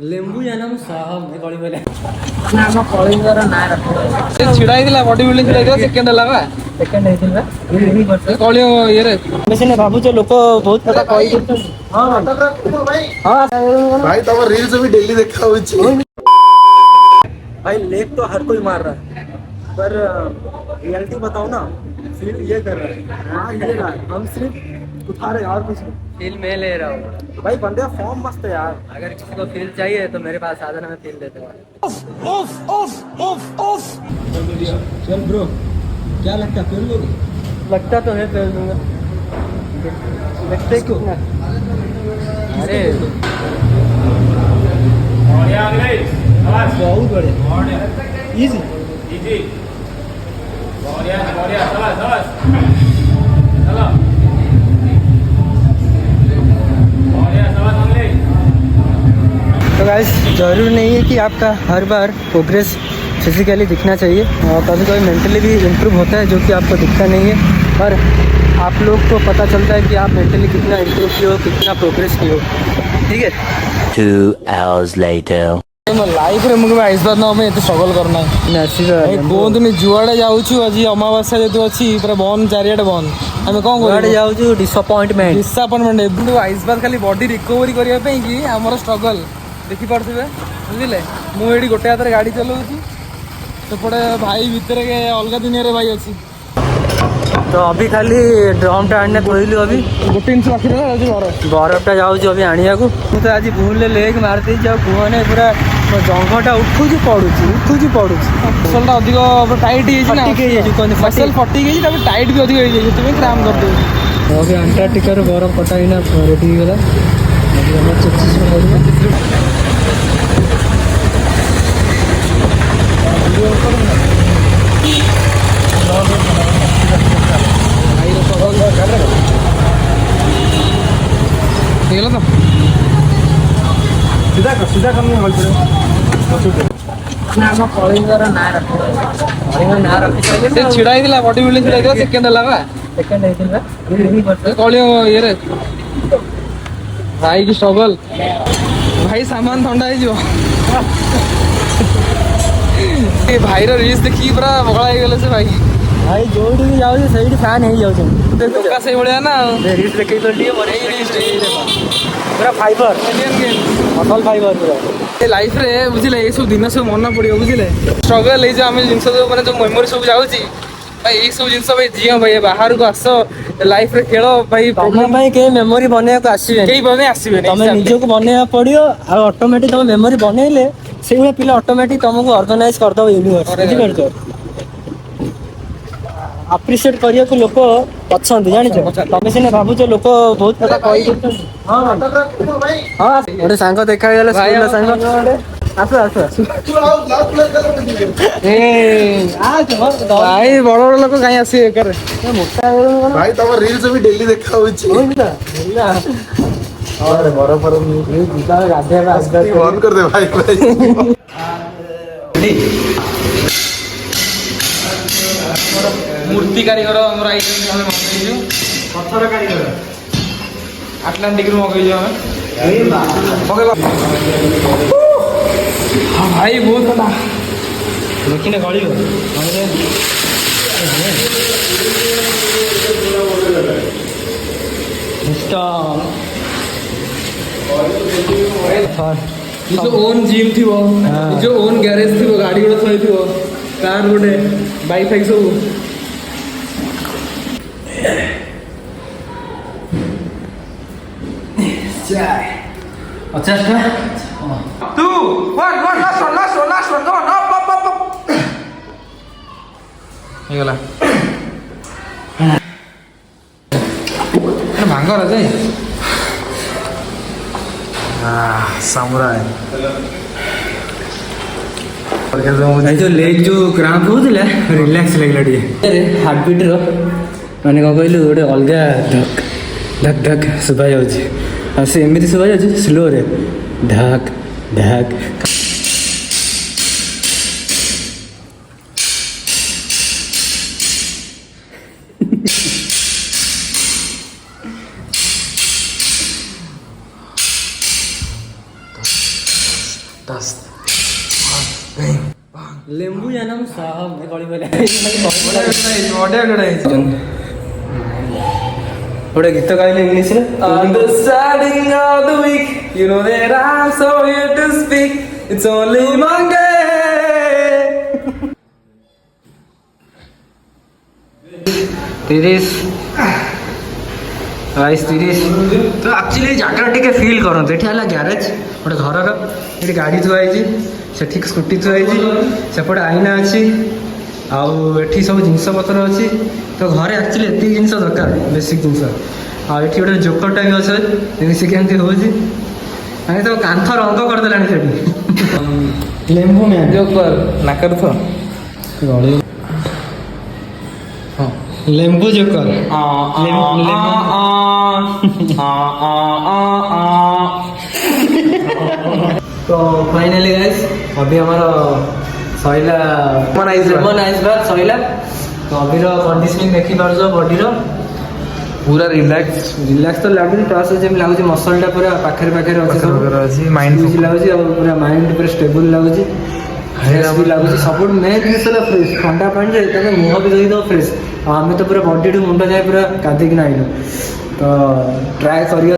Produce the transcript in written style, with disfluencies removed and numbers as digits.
ଲେମ୍ବୁ ଜାନା ମୁଁ କଳି କହିଲେ ନା ଆମ କଳିଙ୍ଗର ନାଁ ରଖ ଛିଡ଼ା ହେଇଥିଲା ବଡି ବିଲ୍ଡିଂ ଛିଡ଼ା ହେଇଥିଲା ସେକେଣ୍ଡ ହେଲା ବା ସେକେଣ୍ଡ ହେଇଥିଲା କଳି ଇଏରେ ଆମେ ସିନା ଭାବୁଛ ଲୋକ ବହୁତ କଥା କହି ଦଉଛନ୍ତି। भाई तब रील्स भी डेली देखा भाई लेग तो हर कोई मार रहा है पर रियलिटी बताओ ना फील ये कर रहा है हाँ ये रहा है हम सिर्फ उठा रहे और कुछ नहीं फील मैं ले रहा हूँ भाई बंदे का फॉर्म मस्त है यार अगर किसी को फील चाहिए तो मेरे पास साधन में फील देते हैं चल ब्रो क्या लगता है फेल लोगे लगता तो है फेल दूंगा लगते क्यों अरे बहुत बढ़िया इजी तो गाइस ज़रूर नहीं है कि आपका हर बार प्रोग्रेस फिजिकली दिखना चाहिए और कभी कभी मेंटली भी इम्प्रूव होता है जो कि आपको दिखता नहीं है पर आप लोग को पता चलता है कि आप मेंटली कितना इम्प्रूव किए हो कितना प्रोग्रेस किए हो ठीक है 2 hours later लाइफ रे मुझे आइसबाद ना एत स्ट्रगल करना कहतुनि जुआड़े जाऊँ आज अमावास्या जेहतु अच्छी पूरा बंद चारिआडे बंद आम कौन कर जाऊँ डिसअपॉइंटमेंट आइसबाद खाली बॉडी रिकवरी करने कि आमर स्ट्रगल देखिपे बुझे मुझे गोटे हाथ गाड़ी चलाऊँगी सेपटे भाई भितर अलग दुनिया भाई अच्छी तो अभी खाली ड्रम टा आने कहलु अभी गोटे जिन बाकी बरफटा जाऊँ अभी आनिया को तो आज भूल लेग मारदे कहने पूरा जंघटा उठुची पड़ुची मसलटा अधिक टाइट मसल फटी गई टाइट भी अधिक क्राम कर दे अभी अंटार्कटिकार बरफ कटा ही रेडी गला सीधा करने ନା ଆମ କଳିଙ୍ଗର ନାଁ ରଖ କଳିଙ୍ଗର ନାଁ ରଖି ଛିଡ଼ା ହେଇଥିଲା ବଡି ବିଲ୍ଡିଂ ଛିଡ଼ା ହେଇଥିଲା ସେକେଣ୍ଡ ହେଲା ବା ସେକେଣ୍ଡ ହେଇଥିଲା କଳି ଇଏରେ ଭାଇ କି ଷ୍ଟ୍ରଗଲ ଭାଇ ସାମାନ ଥଣ୍ଡା ହେଇଯିବ ଭାଇର ରିଲ୍ସ ଦେଖିକି ପୁରା ବଗଳା ହେଇଗଲେ ସେ ଭାଇ भाई जो जाऊँ से फैन हो ଟୋକା ସେଇଭଳିଆ ନା ଆଉ पूरा फाइबर मसल फाइबर पूरा लाइफ्रे बुझे ये सब दिन सब मन पड़ो बुझे स्ट्रगल ये आम जिन जो मैंने जो मेमोरी सब जाऊँगी भाई ये सब जिन भाई जी भाई बाहर को आस लाइफ रे खेल भाई के मेमोरी बनवा आसवे आसवे तुम निजक बनवा पड़ो ऑटोमेटिक तुम मेमोरी बनइले से पिला ऑटोमेटिक तुमको ऑर्गेनाइज करदे यूनिवर्स बुझीपार अप्रिशिएट करिया को लोक अच्छा जान तुम सीना भावुच लोक बहुत कथा कही गोटे सांग देखा सांग भाई बड़ बड़ लोक कहीं आस भाई तब रील्स भी डेली देखा बंद कर दे भाई मूर्ति कारीगर पत्थर कारीगर आटलांटिक मगेज भाई बहुत कथा देखने गली जो ओन जिम थी जो ओन गैरेज थी गाड़ी गोटे थी कार गोटे बाइक फाइक सब 50 का 2 1 last one come on up ହେଇଗଲା ଭାଙ୍ଗ ରାଜା सामुराई जो लेग जो क्राम्प होता रिलैक्स लगे हार्ट बीट मैंने कौन कहलु गोटे अलग धक धक धक शुभा जामती शुभा जा स्लो रे धक धक ଲେମ୍ବୁ ଜାନମ ସାହବ ଗଳି ଗଳି ଗୋଟେ ଗୀତ ଗାଇଲେ ଇଂଲିଶରେ On the starting of the week, you know that I'm so here to speak. It's only Monday. 30 ତ ଆକ୍ଚୁଆଲି ଏ ଜାଗାଟା ଟିକେ ଫିଲ୍ କରନ୍ତୁ। ଏଠି ହେଲା ଗ୍ୟାରେଜ ଗୋଟେ ଘରର, ଏଠି ଗାଡ଼ି ଥୁଆ ହେଇଛି, ସେଠି ସ୍କୁଟି ଥୁଆ ହେଇଛି, ସେପଟେ ଆଇନା ଅଛି, ଆଉ ଏଠି ସବୁ ଜିନିଷପତ୍ର ଅଛି। ତ ଘରେ ଆକ୍ଚୁଆଲି ଏତିକି ଜିନିଷ ଦରକାର, ବେସିକ୍ ଜିନିଷ। ଆଉ ଏଠି ଗୋଟେ ଜୋକରଟା ବି ଅଛି, ଦେଖି ସେ କେମିତି ହେଉଛି, ମାନେ ତ କାନ୍ଥ ରଙ୍ଗ କରିଦେଲାଣି ସେଠି। ଲେମ୍ବୁ ମ୍ୟାନ୍ ଜୋକର ନାକରେ ଥ ଲେମ୍ବୁ ଜୋକର तो फाइनली गाइस अभी हमारा Saila lemon ice bath Saila. तो अभी कंडीशनिंग देखी पार्छ बॉडी रो पूरा रिलैक्स रिलैक्स तो लागुनी प्लस जेम लागुची मसलटा पूरा पाखरे पाखरे अछि सब अछि माइंड इजी लागुची और पूरा माइंड पूरा स्टेबल लागुची फ्रेश भी लागुची सब मेन जिनिस ला फ्रेश ठंडा पानी रे तने मुह भी धोई दो फ्रेश। हमें तो पूरा बॉडी टू मुंडा जाए पूरा गाधे कि आइलु तो ट्राई करियो।